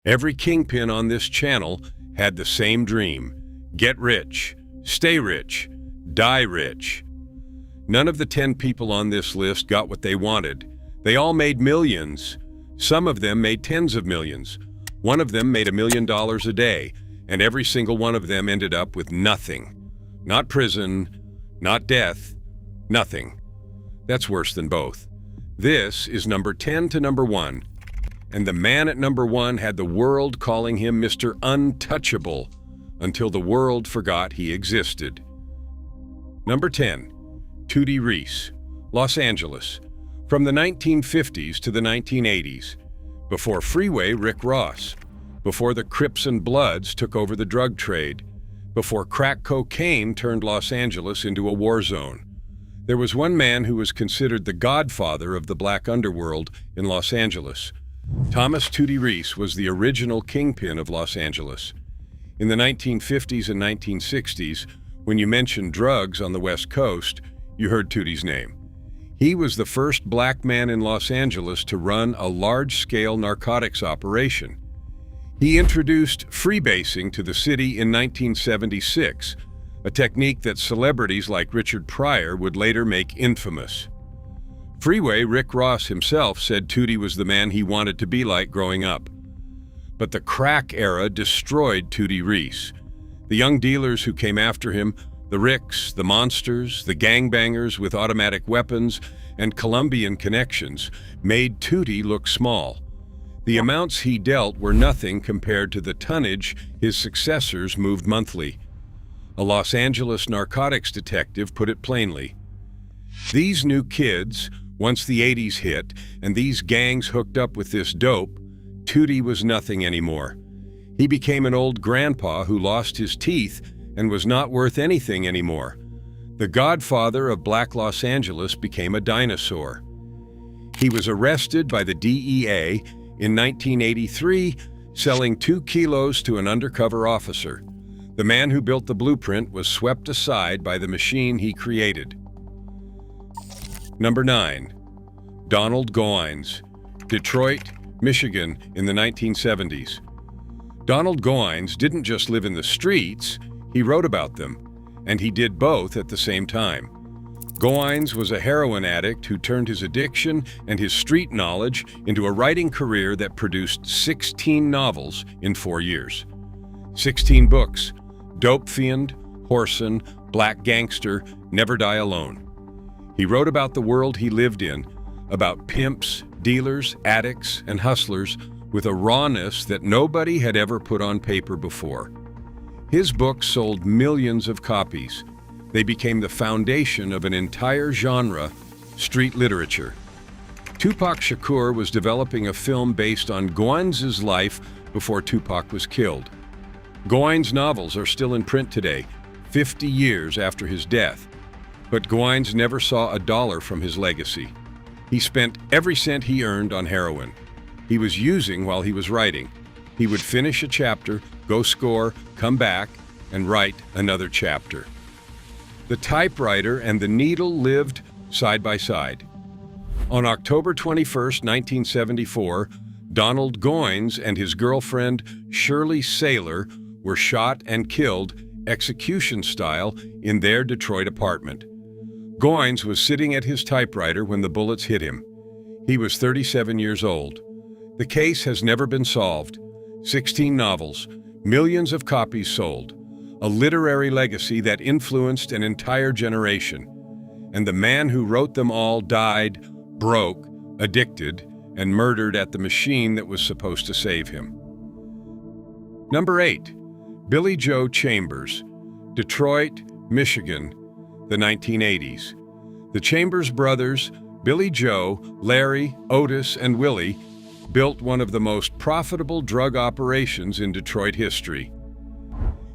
Every kingpin on this channel had the same dream: get rich, stay rich, die rich. None of the 10 people on this list got what they wanted. They all made millions. Some of them made tens of millions. One of them made $1 million a day, and every single one of them ended up with nothing. Not prison, not death, nothing. That's worse than both. This is number 10 to number 1. And the man at number 1 had the world calling him Mr. Untouchable until the world forgot he existed. Number 10, Tootie Reese, Los Angeles, from the 1950s to the 1980s. Before Freeway, Rick Ross. Before the Crips and Bloods took over the drug trade. Before crack cocaine turned Los Angeles into a war zone. There was one man who was considered the godfather of the black underworld in Los Angeles. Thomas Tootie Reese was the original kingpin of Los Angeles. In the 1950s and 1960s, when you mentioned drugs on the West Coast, you heard Tootie's name. He was the first black man in Los Angeles to run a large-scale narcotics operation. He introduced freebasing to the city in 1976, a technique that celebrities like Richard Pryor would later make infamous. Freeway, Rick Ross himself said Tootie was the man he wanted to be like growing up. But the crack era destroyed Tootie Reese. The young dealers who came after him, the Ricks, the monsters, the gangbangers with automatic weapons and Colombian connections, made Tootie look small. The amounts he dealt were nothing compared to the tonnage his successors moved monthly. A Los Angeles narcotics detective put it plainly. These new kids, once the 80s hit and these gangs hooked up with this dope, Tootie was nothing anymore. He became an old grandpa who lost his teeth and was not worth anything anymore. The godfather of Black Los Angeles became a dinosaur. He was arrested by the DEA in 1983, selling 2 kilos to an undercover officer. The man who built the blueprint was swept aside by the machine he created. Number 9, Donald Goines, Detroit, Michigan in the 1970s. Donald Goines didn't just live in the streets, he wrote about them, and he did both at the same time. Goines was a heroin addict who turned his addiction and his street knowledge into a writing career that produced 16 novels in 4 years. 16 books: Dope Fiend, Whoreson, Black Gangster, Never Die Alone. He wrote about the world he lived in, about pimps, dealers, addicts, and hustlers with a rawness that nobody had ever put on paper before. His books sold millions of copies. They became the foundation of an entire genre, street literature. Tupac Shakur was developing a film based on Goines' life before Tupac was killed. Goines' novels are still in print today, 50 years after his death. But Goines never saw a dollar from his legacy. He spent every cent he earned on heroin. He was using while he was writing. He would finish a chapter, go score, come back, and write another chapter. The typewriter and the needle lived side by side. On October 21, 1974, Donald Goines and his girlfriend, Shirley Saylor, were shot and killed execution style in their Detroit apartment. Goines was sitting at his typewriter when the bullets hit him. He was 37 years old. The case has never been solved. 16 novels, millions of copies sold, a literary legacy that influenced an entire generation. And the man who wrote them all died, broke, addicted, and murdered at the machine that was supposed to save him. Number 8, Billy Joe Chambers, Detroit, Michigan, the 1980s. The Chambers brothers, Billy Joe, Larry, Otis, and Willie, built one of the most profitable drug operations in Detroit history.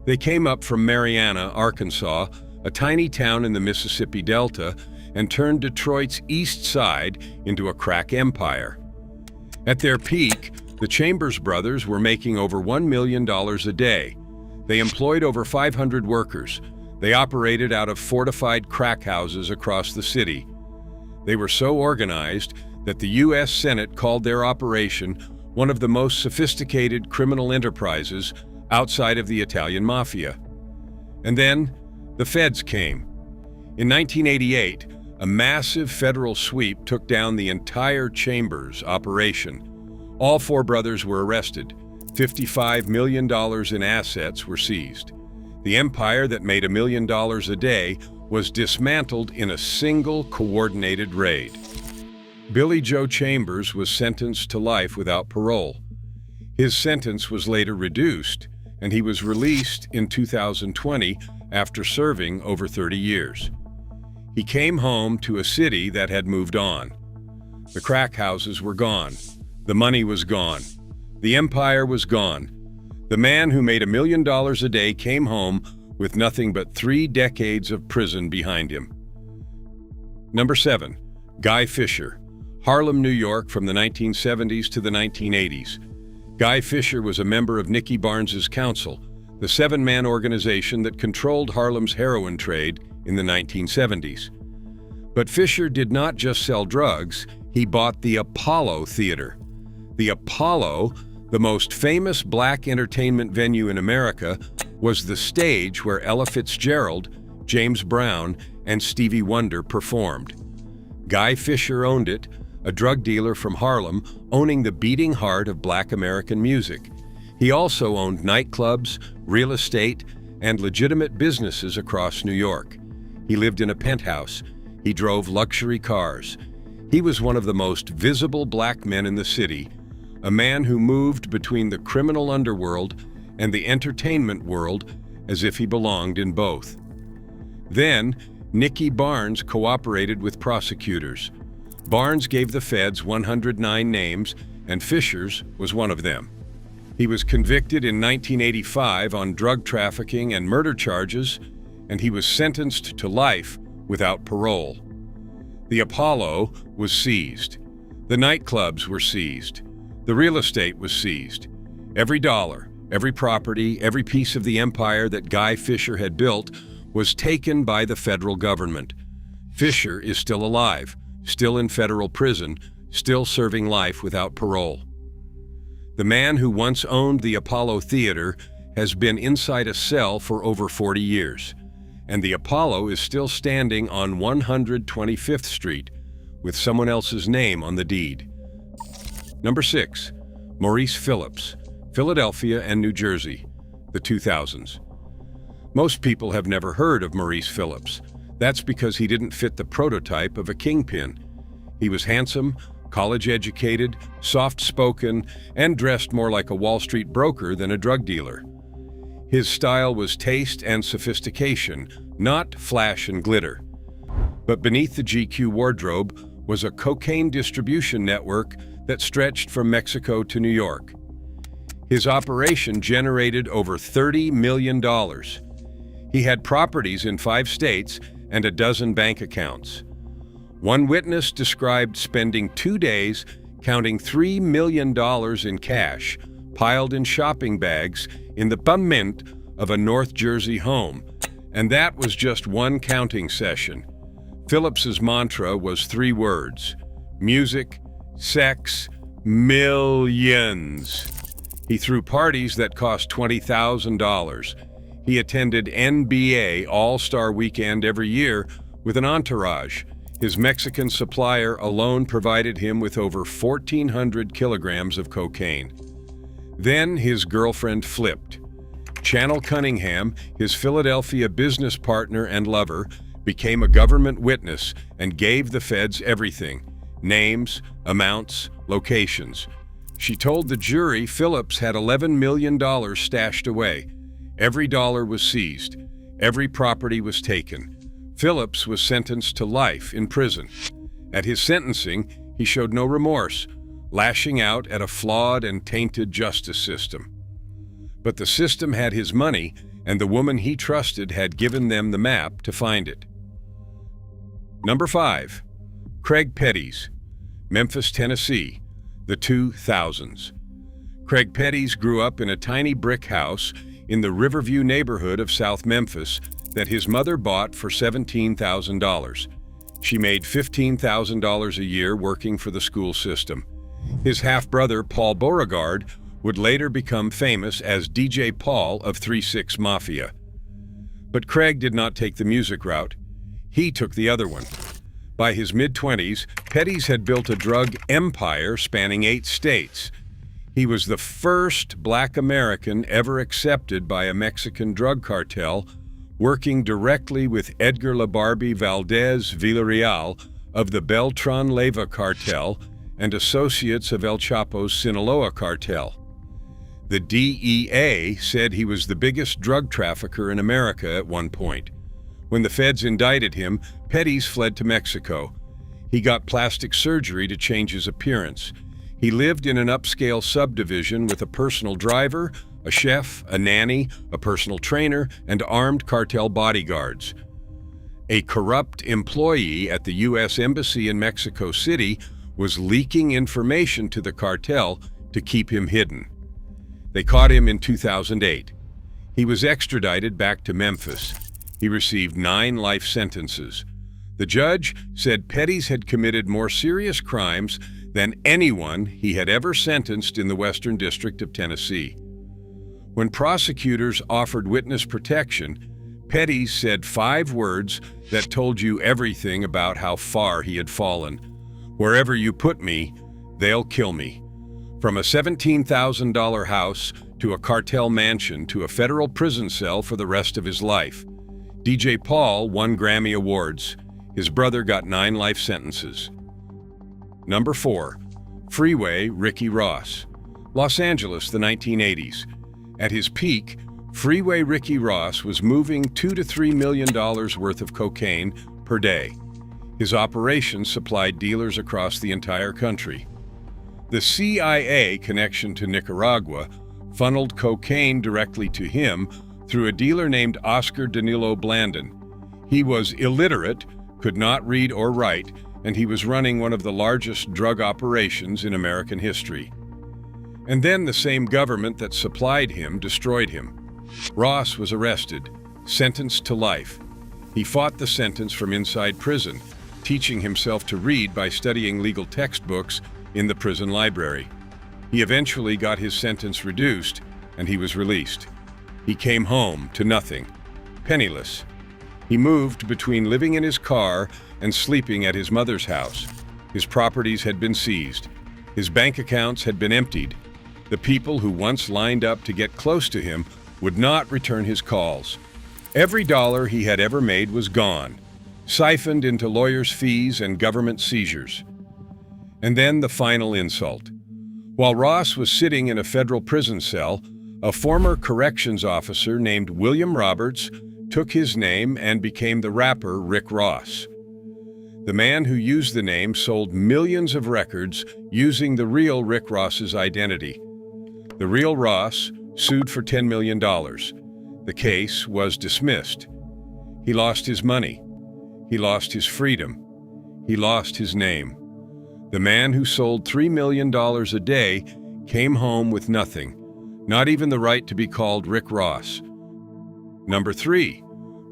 They came up from Marianna, Arkansas, a tiny town in the Mississippi Delta, and turned Detroit's east side into a crack empire. At their peak, the Chambers brothers were making over $1 million a day. They employed over 500 workers. They operated out of fortified crack houses across the city. They were so organized that the U.S. Senate called their operation one of the most sophisticated criminal enterprises outside of the Italian mafia. And then the feds came. In 1988, a massive federal sweep took down the entire Chambers operation. All four brothers were arrested. $55 million in assets were seized. The empire that made $1 million a day was dismantled in a single coordinated raid. Billy Joe Chambers was sentenced to life without parole. His sentence was later reduced, and he was released in 2020 after serving over 30 years. He came home to a city that had moved on. The crack houses were gone. The money was gone. The empire was gone. The man who made $1 million a day came home with nothing but 3 decades of prison behind him. Number 7, Guy Fisher, Harlem, New York from the 1970s to the 1980s. Guy Fisher was a member of Nicky Barnes' Council, the 7-man organization that controlled Harlem's heroin trade in the 1970s. But Fisher did not just sell drugs, he bought the Apollo Theater. The Apollo, the most famous black entertainment venue in America, was the stage where Ella Fitzgerald, James Brown, and Stevie Wonder performed. Guy Fisher owned it, a drug dealer from Harlem owning the beating heart of black American music. He also owned nightclubs, real estate, and legitimate businesses across New York. He lived in a penthouse. He drove luxury cars. He was one of the most visible black men in the city, a man who moved between the criminal underworld and the entertainment world as if he belonged in both. Then, Nicky Barnes cooperated with prosecutors. Barnes gave the feds 109 names, and Fisher's was one of them. He was convicted in 1985 on drug trafficking and murder charges, and he was sentenced to life without parole. The Apollo was seized. The nightclubs were seized. The real estate was seized. Every dollar, every property, every piece of the empire that Guy Fisher had built was taken by the federal government. Fisher is still alive, still in federal prison, still serving life without parole. The man who once owned the Apollo Theater has been inside a cell for over 40 years, and the Apollo is still standing on 125th Street with someone else's name on the deed. Number 6, Maurice Phillips, Philadelphia and New Jersey, the 2000s. Most people have never heard of Maurice Phillips. That's because he didn't fit the prototype of a kingpin. He was handsome, college-educated, soft-spoken, and dressed more like a Wall Street broker than a drug dealer. His style was taste and sophistication, not flash and glitter. But beneath the GQ wardrobe was a cocaine distribution network that stretched from Mexico to New York. His operation generated over $30 million. He had properties in 5 states and a dozen bank accounts. One witness described spending 2 days counting $3 million in cash, piled in shopping bags, in the basement of a North Jersey home, and that was just one counting session. Phillips's mantra was 3 words: music, sex, millions. He threw parties that cost $20,000. He attended NBA All-Star Weekend every year with an entourage. His Mexican supplier alone provided him with over 1,400 kilograms of cocaine. Then his girlfriend flipped. Channel Cunningham, his Philadelphia business partner and lover, became a government witness and gave the feds everything: names, amounts, locations. She told the jury Phillips had $11 million stashed away. Every dollar was seized. Every property was taken. Phillips was sentenced to life in prison. At his sentencing, he showed no remorse, lashing out at a flawed and tainted justice system. But the system had his money, and the woman he trusted had given them the map to find it. Number 5, Craig Petties, Memphis, Tennessee, the 2000s. Craig Petties grew up in a tiny brick house in the Riverview neighborhood of South Memphis that his mother bought for $17,000. She made $15,000 a year working for the school system. His half-brother, Paul Beauregard, would later become famous as DJ Paul of 3-6 Mafia. But Craig did not take the music route. He took the other one. By his mid-20s, Petties had built a drug empire spanning 8 states. He was the first Black American ever accepted by a Mexican drug cartel, working directly with Edgar LaBarbie Valdez Villarreal of the Beltran Leyva cartel and associates of El Chapo's Sinaloa cartel. The DEA said he was the biggest drug trafficker in America at one point. When the feds indicted him, Petties fled to Mexico. He got plastic surgery to change his appearance. He lived in an upscale subdivision with a personal driver, a chef, a nanny, a personal trainer, and armed cartel bodyguards. A corrupt employee at the U.S. Embassy in Mexico City was leaking information to the cartel to keep him hidden. They caught him in 2008. He was extradited back to Memphis. He received 9 life sentences. The judge said Petties had committed more serious crimes than anyone he had ever sentenced in the Western District of Tennessee. When prosecutors offered witness protection, Petties said 5 words that told you everything about how far he had fallen. "Wherever you put me, they'll kill me." From a $17,000 house to a cartel mansion to a federal prison cell for the rest of his life. DJ Paul won Grammy Awards. His brother got 9 life sentences. Number 4. Freeway Ricky Ross. Los Angeles, the 1980s. At his peak, Freeway Ricky Ross was moving $2 to $3 million worth of cocaine per day. His operation supplied dealers across the entire country. The CIA connection to Nicaragua funneled cocaine directly to him through a dealer named Oscar Danilo Blandon. He was illiterate, could not read or write, and he was running one of the largest drug operations in American history. And then the same government that supplied him destroyed him. Ross was arrested, sentenced to life. He fought the sentence from inside prison, teaching himself to read by studying legal textbooks in the prison library. He eventually got his sentence reduced, and he was released. He came home to nothing, penniless. He moved between living in his car and sleeping at his mother's house. His properties had been seized. His bank accounts had been emptied. The people who once lined up to get close to him would not return his calls. Every dollar he had ever made was gone, siphoned into lawyers' fees and government seizures. And then the final insult. While Ross was sitting in a federal prison cell, a former corrections officer named William Roberts took his name and became the rapper Rick Ross. The man who used the name sold millions of records using the real Rick Ross's identity. The real Ross sued for $10 million. The case was dismissed. He lost his money. He lost his freedom. He lost his name. The man who sold $3 million a day came home with nothing, not even the right to be called Rick Ross. Number 3,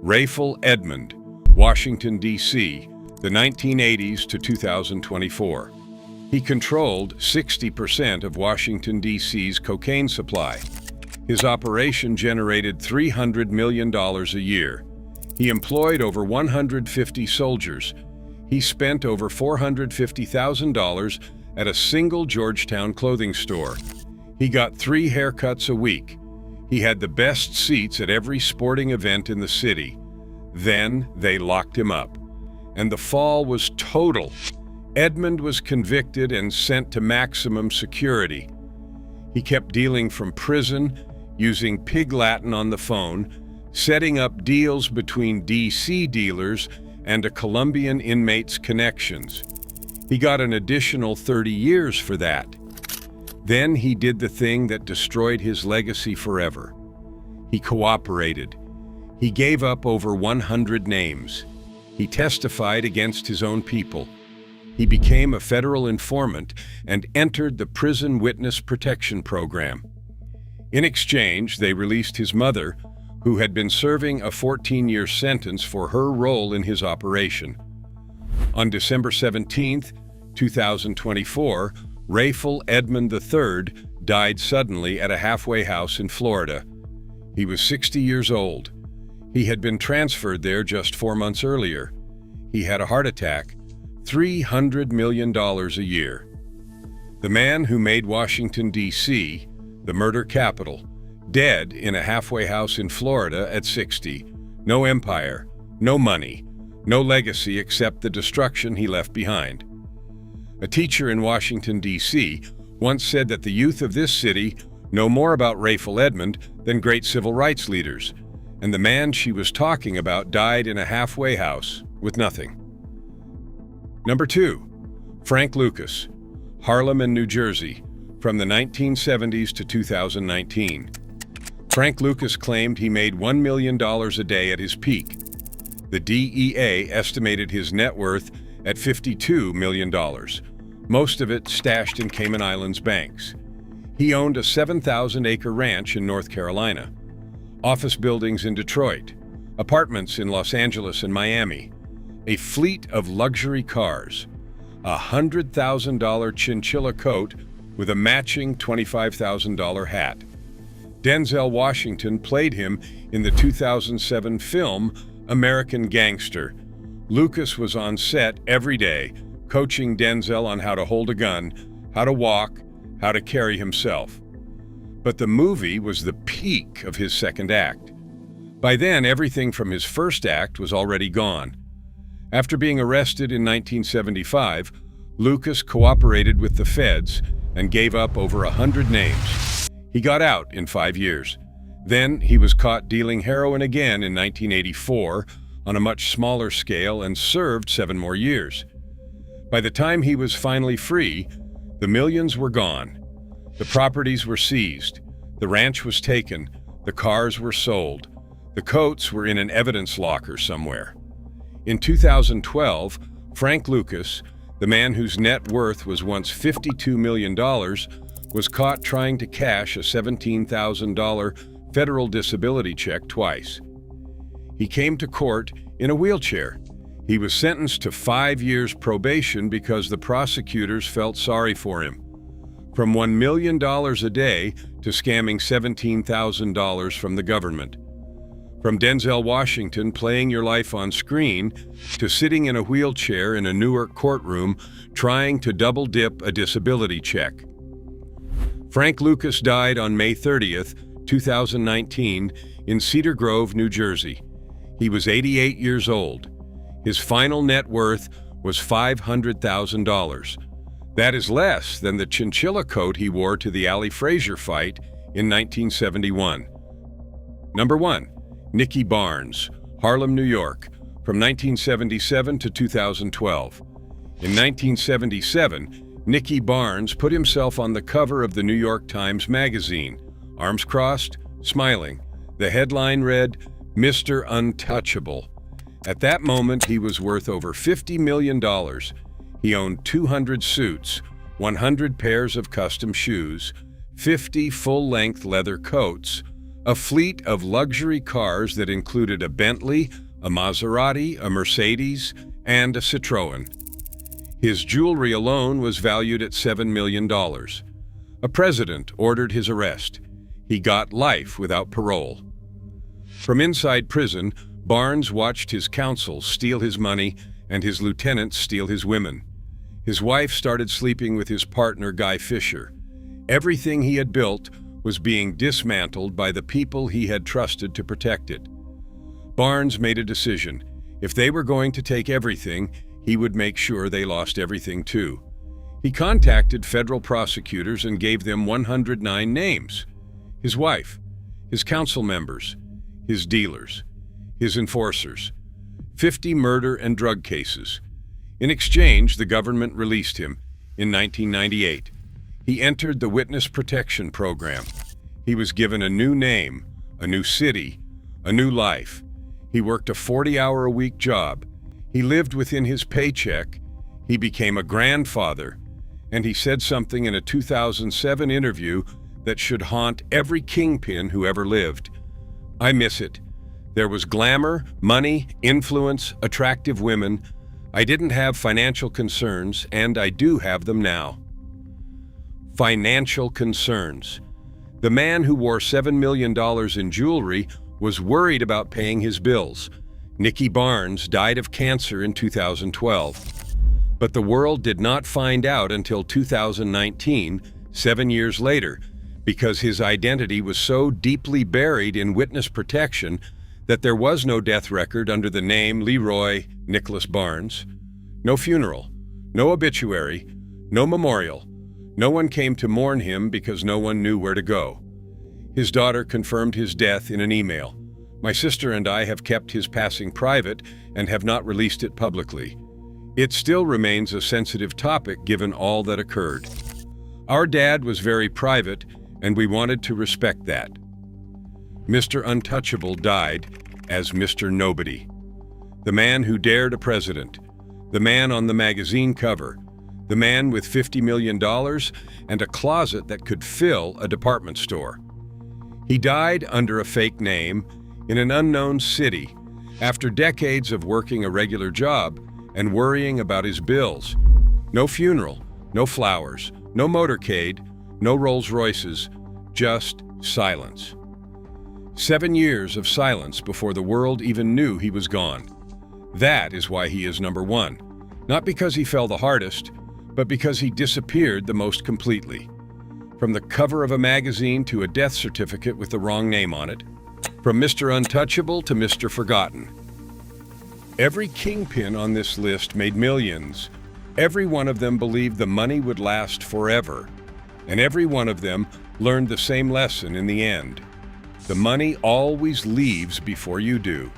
Rayful Edmond, Washington, D.C., the 1980s to 2024. He controlled 60% of Washington, D.C.'s cocaine supply. His operation generated $300 million a year. He employed over 150 soldiers. He spent over $450,000 at a single Georgetown clothing store. He got 3 haircuts a week. He had the best seats at every sporting event in the city. Then they locked him up. And the fall was total. Edmond was convicted and sent to maximum security. He kept dealing from prison, using pig Latin on the phone, setting up deals between D.C. dealers and a Colombian inmate's connections. He got an additional 30 years for that. Then he did the thing that destroyed his legacy forever. He cooperated. He gave up over 100 names. He testified against his own people. He became a federal informant and entered the Prison Witness Protection Program. In exchange, they released his mother, who had been serving a 14-year sentence for her role in his operation. On December 17, 2024, Rayful Edmond III died suddenly at a halfway house in Florida. He was 60 years old. He had been transferred there just 4 months earlier. He had a heart attack. $300 million a year. The man who made Washington, D.C., the murder capital, dead in a halfway house in Florida at 60. No empire, no money, no legacy except the destruction he left behind. A teacher in Washington, D.C., once said that the youth of this city know more about Rayful Edmond than great civil rights leaders, and the man she was talking about died in a halfway house with nothing. Number 2, Frank Lucas, Harlem and New Jersey, from the 1970s to 2019. Frank Lucas claimed he made $1 million a day at his peak. The DEA estimated his net worth at $52 million, most of it stashed in Cayman Islands banks. He owned a 7,000-acre ranch in North Carolina, office buildings in Detroit, apartments in Los Angeles and Miami, a fleet of luxury cars, a $100,000 chinchilla coat with a matching $25,000 hat. Denzel Washington played him in the 2007 film American Gangster. Lucas was on set every day, coaching Denzel on how to hold a gun, how to walk, how to carry himself. But the movie was the peak of his second act. By then, everything from his first act was already gone. After being arrested in 1975, Lucas cooperated with the feds and gave up over 100 names. He got out in 5 years. Then he was caught dealing heroin again in 1984 on a much smaller scale and served 7 more years. By the time he was finally free, the millions were gone. The properties were seized. The ranch was taken. The cars were sold. The coats were in an evidence locker somewhere. In 2012, Frank Lucas, the man whose net worth was once $52 million, was caught trying to cash a $17,000 federal disability check twice. He came to court in a wheelchair. He was sentenced to 5 years probation because the prosecutors felt sorry for him. From $1 million a day to scamming $17,000 from the government. From Denzel Washington playing your life on screen to sitting in a wheelchair in a Newark courtroom trying to double-dip a disability check. Frank Lucas died on May 30th, 2019, in Cedar Grove, New Jersey. He was 88 years old. His final net worth was $500,000. That is less than the chinchilla coat he wore to the Ali Frazier fight in 1971. Number 1. Nicky Barnes, Harlem, New York, from 1977 to 2012. In 1977, Nicky Barnes put himself on the cover of the New York Times Magazine, arms crossed, smiling. The headline read, "Mr. Untouchable." At that moment, he was worth over $50 million. He owned 200 suits, 100 pairs of custom shoes, 50 full-length leather coats, a fleet of luxury cars that included a Bentley, a Maserati, a Mercedes, and a Citroën. His jewelry alone was valued at $7 million. A president ordered his arrest. He got life without parole. From inside prison, Barnes watched his counsel steal his money and his lieutenants steal his women. His wife started sleeping with his partner, Guy Fisher. Everything he had built was being dismantled by the people he had trusted to protect it. Barnes made a decision. If they were going to take everything, he would make sure they lost everything too. He contacted federal prosecutors and gave them 109 names. His wife, his council members, his dealers, his enforcers, 50 murder and drug cases. In exchange, the government released him in 1998. He entered the Witness Protection Program. He was given a new name, a new city, a new life. He worked a 40-hour-a-week job. He lived within his paycheck. He became a grandfather. And he said something in a 2007 interview that should haunt every kingpin who ever lived. "I miss it. There was glamour, money, influence, attractive women. I didn't have financial concerns, and I do have them now." Financial concerns. The man who wore $7 million in jewelry was worried about paying his bills. Nicky Barnes died of cancer in 2012. But the world did not find out until 2019, 7 years later, because his identity was so deeply buried in witness protection that there was no death record under the name Leroy Nicholas Barnes. No funeral, no obituary, no memorial. No one came to mourn him because no one knew where to go. His daughter confirmed his death in an email. My sister and I have kept his passing private and have not released it publicly. It still remains a sensitive topic given all that occurred. Our dad was very private, and we wanted to respect that. Mr. Untouchable died as Mr. Nobody. The man who dared a president. The man on the magazine cover. The man with $50 million and a closet that could fill a department store. He died under a fake name in an unknown city after decades of working a regular job and worrying about his bills. No funeral, no flowers, no motorcade, no Rolls Royces, just silence. 7 years of silence before the world even knew he was gone. That is why he is number one. Not because he fell the hardest, but because he disappeared the most completely. From the cover of a magazine to a death certificate with the wrong name on it. From Mr. Untouchable to Mr. Forgotten. Every kingpin on this list made millions. Every one of them believed the money would last forever. And every one of them learned the same lesson in the end. The money always leaves before you do.